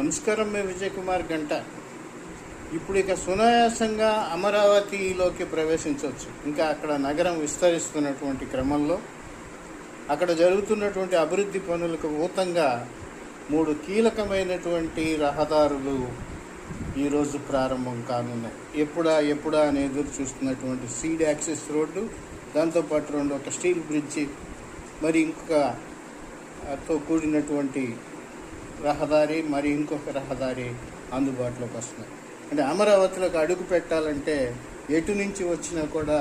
నమస్కారం. మేము విజయ్ కుమార్ గంట. ఇప్పుడు ఇక సునాయాసంగా అమరావతిలోకి ప్రవేశించవచ్చు. ఇంకా అక్కడ నగరం విస్తరిస్తున్నటువంటి క్రమంలో అక్కడ జరుగుతున్నటువంటి అభివృద్ధి పనులకు ఊతంగా 3 కీలకమైనటువంటి రహదారులు ఈరోజు ప్రారంభం కానున్నాయి. ఎప్పుడా అని ఎదురు చూస్తున్నటువంటి సీడ్ యాక్సెస్ రోడ్డు, దాంతోపాటు ఒక స్టీల్ బ్రిడ్జి, మరి ఇంకొకతో కూడినటువంటి రహదారి, మరి ఇంకొక రహదారి అందుబాటులోకి వస్తున్నాయి. అంటే అమరావతిలోకి అడుగు పెట్టాలంటే ఎటు నుంచి వచ్చినా కూడా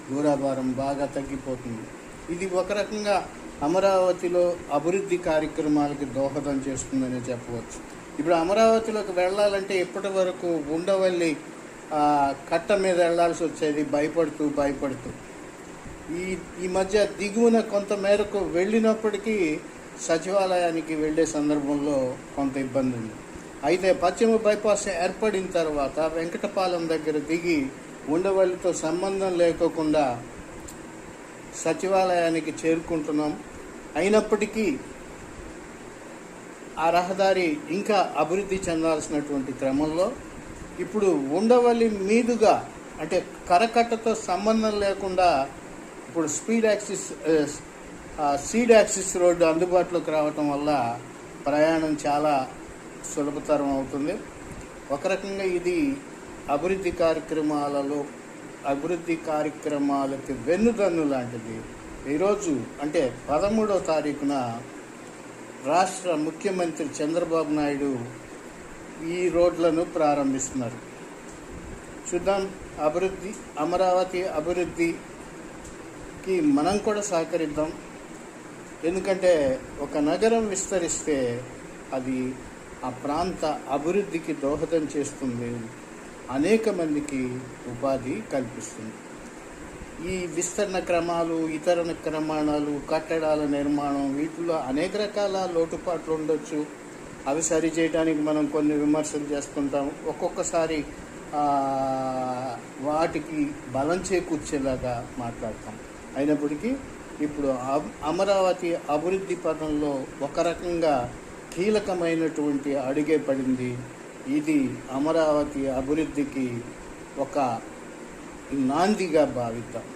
దూరాభారం బాగా తగ్గిపోతుంది. ఇది ఒక రకంగా అమరావతిలో అభివృద్ధి కార్యక్రమాలకి దోహదం చేస్తుందని చెప్పవచ్చు. ఇప్పుడు అమరావతిలోకి వెళ్ళాలంటే ఇప్పటి వరకు ఉండవల్లి కట్ట మీద వెళ్లాల్సి వచ్చేది భయపడుతూ. ఈ మధ్య దిగువన కొంత మేరకు వెళ్ళినప్పటికీ సచివాలయానికి వెళ్ళే సందర్భంలో కొంత ఇబ్బంది ఉంది. అయితే పశ్చిమ బైపాస్ ఏర్పడిన తర్వాత వెంకటపాలెం దగ్గర దిగి ఉండవల్లితో సంబంధం లేకోకుండా సచివాలయానికి చేరుకుంటున్నాం. అయినప్పటికీ ఆ రహదారి ఇంకా అభివృద్ధి చెందాల్సినటువంటి క్రమంలో ఇప్పుడు ఉండవల్లి మీదుగా, అంటే కరకట్టతో సంబంధం లేకుండా ఇప్పుడు సీడ్ యాక్సిస్ రోడ్డు అందుబాటులోకి రావటం వల్ల ప్రయాణం చాలా సులభతరం అవుతుంది. ఒక రకంగా ఇది అభివృద్ధి కార్యక్రమాలకి వెన్నుదన్ను లాంటిది. ఈరోజు అంటే 13వ తారీఖున రాష్ట్ర ముఖ్యమంత్రి చంద్రబాబు నాయుడు ఈ రోడ్లను ప్రారంభిస్తున్నారు. చూద్దాం. అమరావతి అభివృద్ధికి మనం కూడా సహకరిద్దాం. ఎందుకంటే ఒక నగరం విస్తరిస్తే అది ఆ ప్రాంత అభివృద్ధికి దోహదం చేస్తుంది, అనేక మందికి ఉపాధి కల్పిస్తుంది. ఈ విస్తరణ క్రమాలు, ఇతర క్రమాణాలు, కట్టడాల నిర్మాణం, వీటిలో అనేక రకాల లోటుపాట్లు ఉండొచ్చు. అవి సరిచేయడానికి మనం కొన్ని విమర్శలు చేస్తుంటాం. ఒక్కొక్కసారి వాటికి బలం చేకూర్చేలాగా మాట్లాడతాం. అయినప్పటికీ ఇప్పుడు అమరావతి అభివృద్ధి పథంలో ఒక రకంగా కీలకమైనటువంటి అడుగే పడింది. ఇది అమరావతి అభివృద్ధికి ఒక నాందిగా భావిద్దాం.